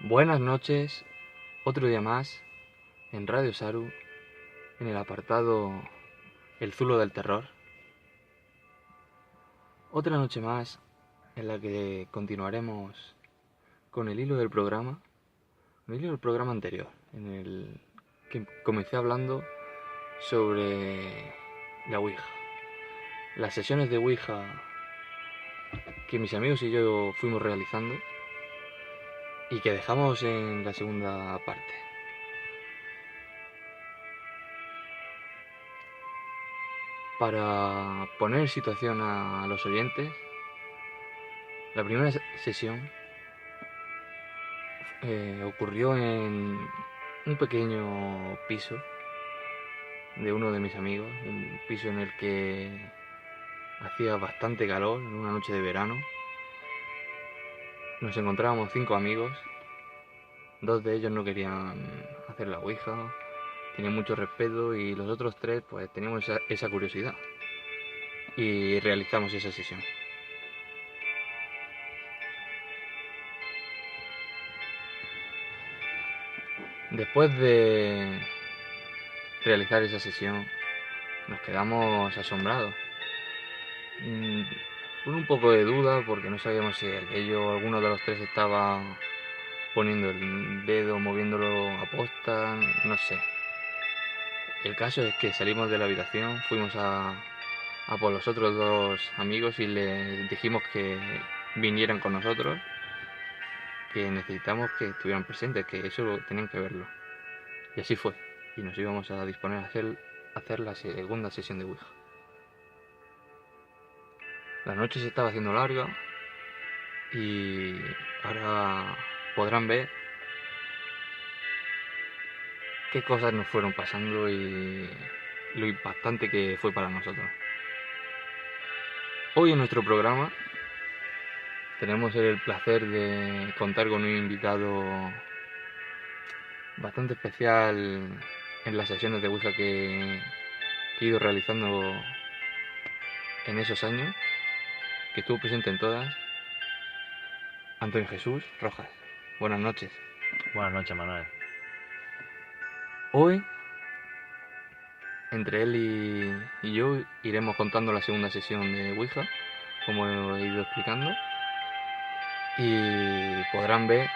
Buenas noches, otro día más en Radio Saru, en el apartado El Zulo del Terror. Otra noche más en la que continuaremos con el hilo del programa, anterior, en el que comencé hablando sobre la Ouija. Las sesiones de Ouija que mis amigos y yo fuimos realizando y que dejamos en la segunda parte. Para poner en situación a los oyentes, la primera sesión ocurrió en un pequeño piso de uno de mis amigos, un piso en el que hacía bastante calor, en una noche de verano. Nos encontrábamos 5 amigos, 2 de ellos no querían hacer la Ouija, tenían mucho respeto y los otros 3 pues teníamos esa curiosidad y realizamos esa sesión. Después de realizar esa sesión nos quedamos asombrados, con un poco de duda porque no sabíamos si alguno de los 3 estaba poniendo el dedo, moviéndolo a posta, no sé. El caso es que salimos de la habitación, fuimos a por los otros 2 amigos y les dijimos que vinieran con nosotros, que necesitamos que estuvieran presentes, que eso tenían que verlo. Y así fue, y nos íbamos a disponer a hacer la segunda sesión de Ouija. La noche se estaba haciendo larga y ahora podrán ver qué cosas nos fueron pasando y lo impactante que fue para nosotros. Hoy en nuestro programa tenemos el placer de contar con un invitado bastante especial en las sesiones de Ouija que he ido realizando en esos años, que estuvo presente en todas. Antonio Jesús Rojas. Buenas noches. Buenas noches, Manuel. Hoy, entre él y yo, iremos contando la segunda sesión de Ouija, como he ido explicando, y podrán ver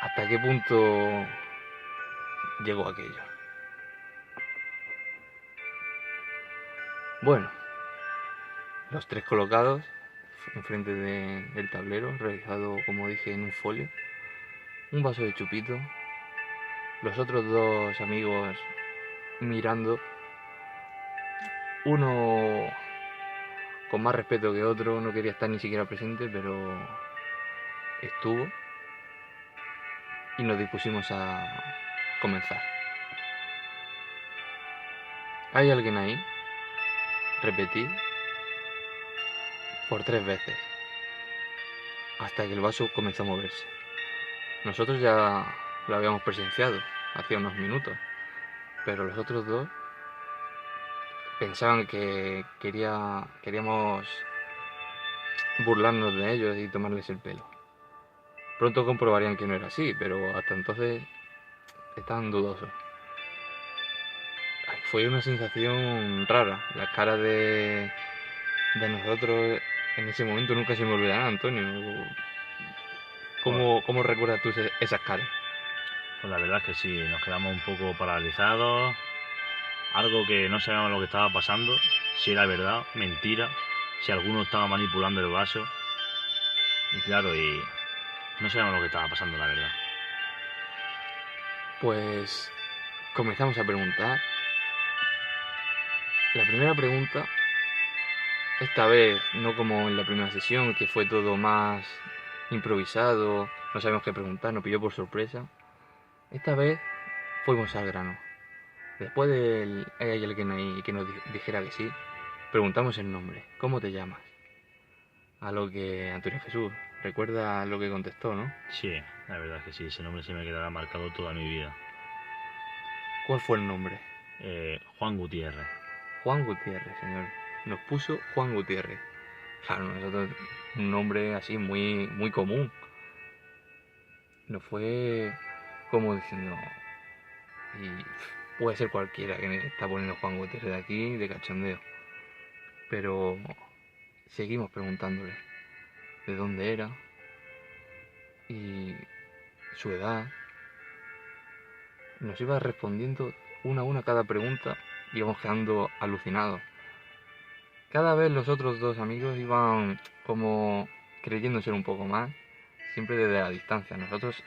hasta qué punto llegó aquello. Bueno, los 3 colocados enfrente del tablero, realizado como dije en un folio, un vaso de chupito, los otros 2 amigos mirando, uno con más respeto que otro, no quería estar ni siquiera presente, pero estuvo y nos dispusimos a comenzar. ¿Hay alguien ahí? Repetí por 3 veces, hasta que el vaso comenzó a moverse. Nosotros ya lo habíamos presenciado hacía unos minutos, pero los otros 2 pensaban que queríamos burlarnos de ellos y tomarles el pelo. Pronto comprobarían que no era así, pero hasta entonces estaban dudosos. Fue una sensación rara. Las caras de nosotros en ese momento nunca se me olvidarán, Antonio. Pues, ¿Cómo recuerdas tú esas caras? pues la verdad es que sí, nos quedamos un poco paralizados. Algo que no sabíamos lo que estaba pasando, si era verdad, mentira, si alguno estaba manipulando el vaso. Y claro, no sabíamos lo que estaba pasando, la verdad. Pues comenzamos a preguntar. La primera pregunta, esta vez no como en la primera sesión, que fue todo más improvisado, no sabíamos qué preguntar, nos pilló por sorpresa. Esta vez fuimos al grano. Después de hay alguien ahí que nos dijera que sí, preguntamos el nombre. ¿Cómo te llamas? A lo que Antonio Jesús, recuerda lo que contestó, ¿no? Sí, la verdad es que sí, ese nombre se me quedará marcado toda mi vida. ¿Cuál fue el nombre? Juan Gutiérrez. Juan Gutiérrez, señor. Nos puso Juan Gutiérrez. Claro, nosotros un nombre así muy, muy común. nos fue como diciendo, y puede ser cualquiera que me está poniendo Juan Gutiérrez de aquí, de cachondeo. Pero seguimos preguntándole de dónde era y su edad. Nos iba respondiendo una a una cada pregunta y íbamos quedando alucinados. Cada vez los otros dos amigos iban como creyendo ser un poco más, siempre desde la distancia. Nosotros,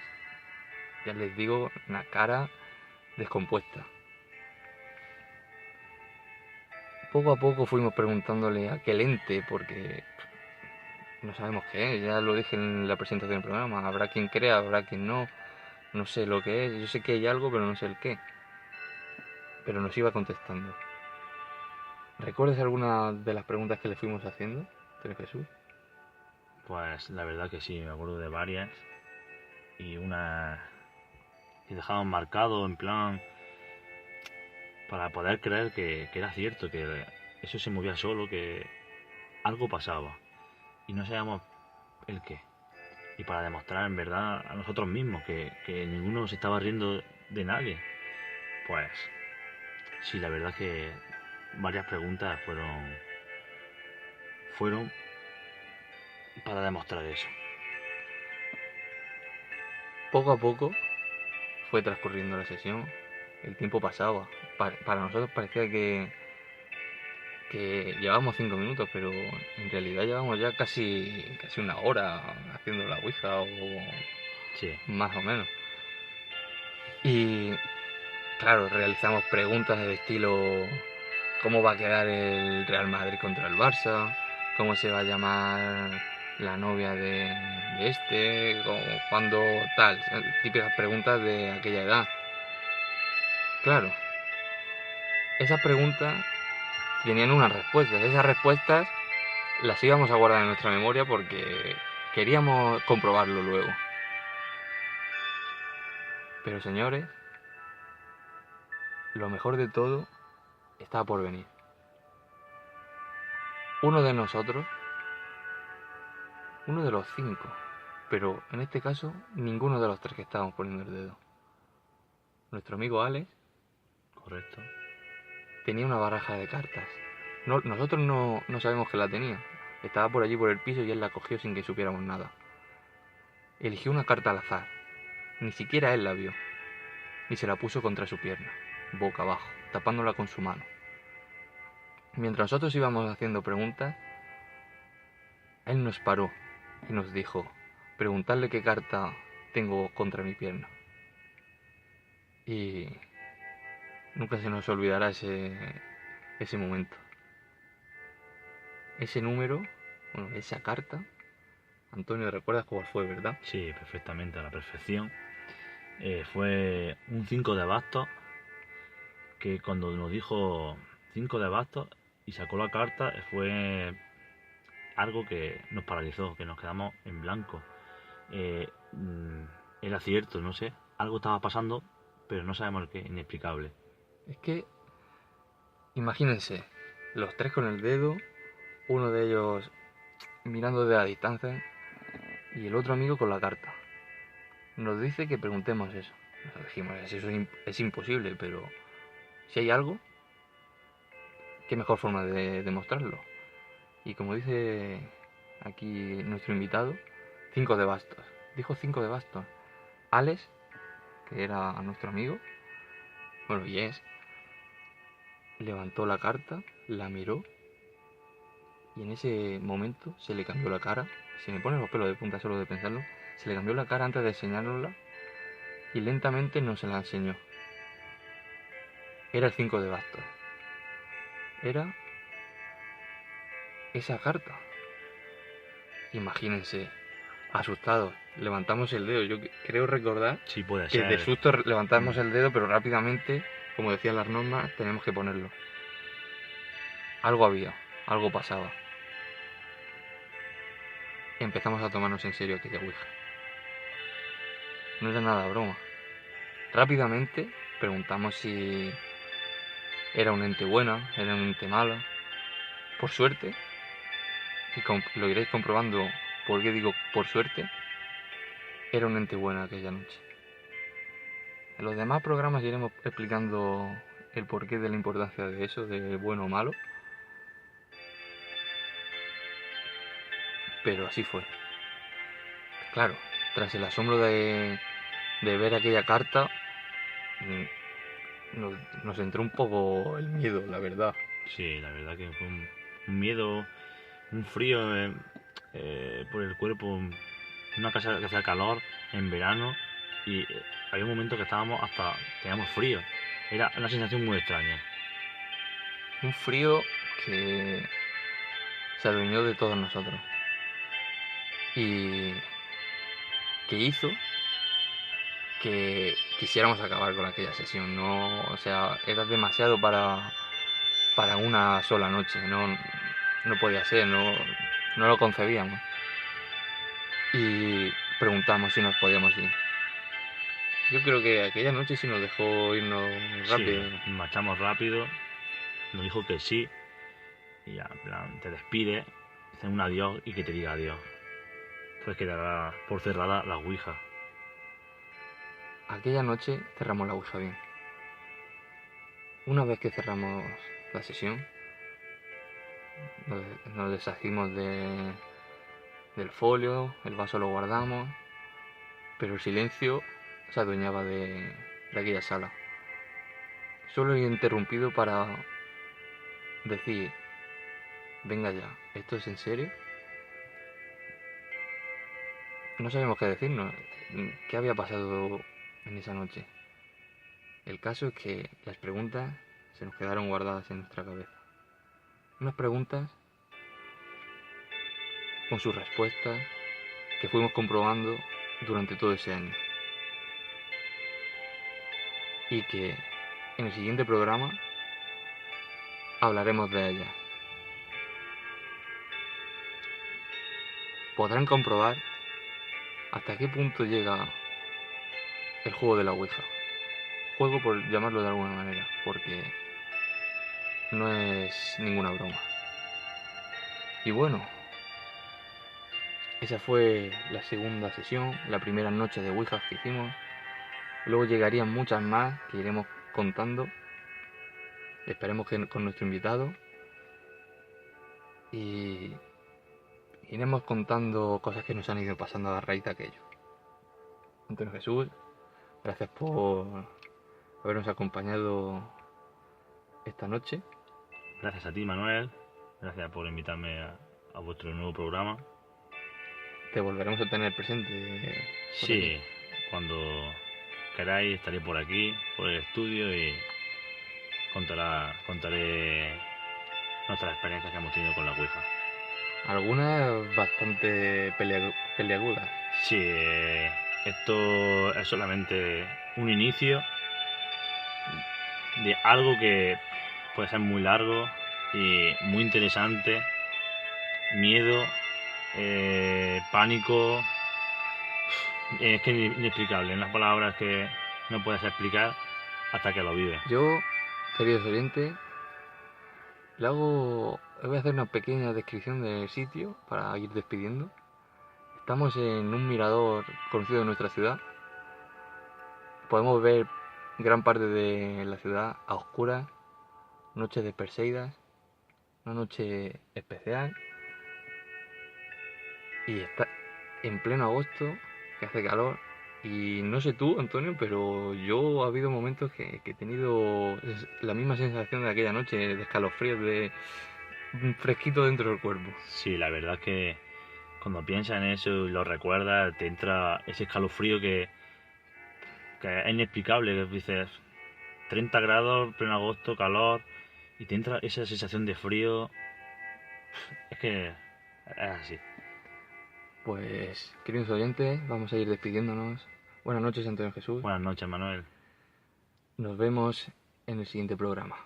ya les digo, una cara descompuesta. Poco a poco fuimos preguntándole a aquel ente, porque no sabemos qué es, ya lo dije en la presentación del programa, habrá quien crea, habrá quien no, no sé lo que es, yo sé que hay algo, pero no sé el qué. Pero nos iba contestando. ¿Recuerdas alguna de las preguntas que le fuimos haciendo, Antonio Jesús? Pues la verdad que sí, me acuerdo de varias. Y una que dejaban marcado en plan para poder creer que era cierto, que eso se movía solo, que algo pasaba. Y no sabíamos el qué. Y para demostrar en verdad a nosotros mismos que ninguno se estaba riendo de nadie. Pues sí, la verdad que varias preguntas fueron para demostrar eso. Poco a poco fue transcurriendo la sesión, el tiempo pasaba. Para nosotros parecía que llevábamos 5 minutos, pero en realidad llevamos ya casi una hora haciendo la Ouija o Sí, más o menos. Y claro, realizamos preguntas del estilo ¿cómo va a quedar el Real Madrid contra el Barça? ¿Cómo se va a llamar la novia de este? ¿Cuándo tal? Típicas preguntas de aquella edad. Claro, esas preguntas tenían unas respuestas. Esas respuestas las íbamos a guardar en nuestra memoria porque queríamos comprobarlo luego. Pero señores, lo mejor de todo está por venir. Uno de nosotros, uno de los 5, pero en este caso ninguno de los 3 que estábamos poniendo el dedo. Nuestro amigo Alex correcto. tenía una baraja de cartas. Nosotros no sabemos que la tenía. Estaba por allí por el piso y él la cogió sin que supiéramos nada. Eligió una carta al azar. Ni siquiera él la vio. Y se la puso contra su pierna, boca abajo, tapándola con su mano. Mientras nosotros íbamos haciendo preguntas, él nos paró y nos dijo, preguntadle qué carta tengo contra mi pierna. Y nunca se nos olvidará ese momento. Ese número, bueno, esa carta, Antonio, ¿recuerdas cuál fue, verdad? Sí, perfectamente, a la perfección. Fue un 5 de bastos, que cuando nos dijo 5 de bastos y sacó la carta, fue algo que nos paralizó, que nos quedamos en blanco. Era cierto, no sé, algo estaba pasando, pero no sabemos el qué, inexplicable. Es que, imagínense, los 3 con el dedo, uno de ellos mirando de la distancia y el otro amigo con la carta. Nos dice que preguntemos eso. Nos dijimos, eso es imposible, pero si hay algo, qué mejor forma de demostrarlo. Y como dice aquí nuestro invitado, 5 de bastos. Dijo 5 de bastos. Alex, que era nuestro amigo, bueno, y es, levantó la carta, la miró y en ese momento se le cambió la cara. Se me ponen los pelos de punta solo de pensarlo. Se le cambió la cara antes de enseñárnosla y lentamente nos la enseñó. Era el 5 de bastos. Era esa carta. Imagínense, asustados, levantamos el dedo. Yo creo recordar Sí, puede que ser. de susto levantamos el dedo, pero rápidamente, como decían las normas, tenemos que ponerlo. Algo había, algo pasaba. Empezamos a tomarnos en serio aquella Ouija. No era nada broma. Rápidamente preguntamos si era un ente buena, era un ente mala. Por suerte, y lo iréis comprobando por qué digo por suerte, era un ente bueno aquella noche. En los demás programas iremos explicando el porqué de la importancia de eso, de bueno o malo. Pero así fue. Claro, tras el asombro de ver aquella carta, nos entró un poco el miedo, la verdad. Sí, la verdad que fue un miedo, un frío por el cuerpo, una casa que hacía calor en verano y había un momento que teníamos frío. Era una sensación muy extraña. Un frío que se adueñó de todos nosotros y que hizo que quisiéramos acabar con aquella sesión. No, o sea, era demasiado para una sola noche. No podía ser, no lo concebíamos. Y preguntamos si nos podíamos ir. Yo creo que aquella noche sí nos dejó irnos rápido. Sí, marchamos rápido, nos dijo que sí y ya, en plan, te despide, hace un adiós y que te diga adiós. Entonces quedará por cerrada la ouija. Aquella noche cerramos la ouija bien. Una vez que cerramos la sesión, nos deshacimos del folio, el vaso lo guardamos, pero el silencio se adueñaba de aquella sala. Solo he interrumpido para decir, venga ya, ¿esto es en serio? No sabíamos qué decirnos, qué había pasado en esa noche. El caso es que las preguntas se nos quedaron guardadas en nuestra cabeza. Unas preguntas con sus respuestas que fuimos comprobando durante todo ese año. Y que en el siguiente programa hablaremos de ellas. Podrán comprobar hasta qué punto llega el juego de la Ouija. Juego por llamarlo de alguna manera, porque no es ninguna broma. Y bueno, esa fue la segunda sesión, la primera noche de Ouija que hicimos. Luego llegarían muchas más que iremos contando. Esperemos que con nuestro invitado. Y iremos contando cosas que nos han ido pasando a raíz de aquello. Antonio Jesús, gracias por habernos acompañado esta noche. Gracias a ti, Manuel. Gracias por invitarme a vuestro nuevo programa. Te volveremos a tener presente. Sí, cuando queráis estaré por aquí, por el estudio y contaré nuestras experiencias que hemos tenido con la Ouija. Algunas bastante peliagudas. Sí, esto es solamente un inicio de algo que puede ser muy largo y muy interesante. Miedo, pánico, es que inexplicable, en las palabras que no puedes explicar hasta que lo vives. Yo, queridos oyentes, voy a hacer una pequeña descripción del sitio para ir despidiendo. Estamos en un mirador conocido de nuestra ciudad. Podemos ver gran parte de la ciudad a oscuras, noches de Perseidas, una noche especial. Y está en pleno agosto, que hace calor. Y no sé tú, Antonio, pero yo ha habido momentos que he tenido la misma sensación de aquella noche, de escalofríos, de un fresquito dentro del cuerpo. Sí, la verdad es que cuando piensas en eso y lo recuerdas, te entra ese escalofrío que es inexplicable, que dices 30 grados, pleno agosto, calor, y te entra esa sensación de frío. Es que es así. Pues, queridos oyentes, vamos a ir despidiéndonos. Buenas noches, Antonio Jesús. Buenas noches, Manuel. Nos vemos en el siguiente programa.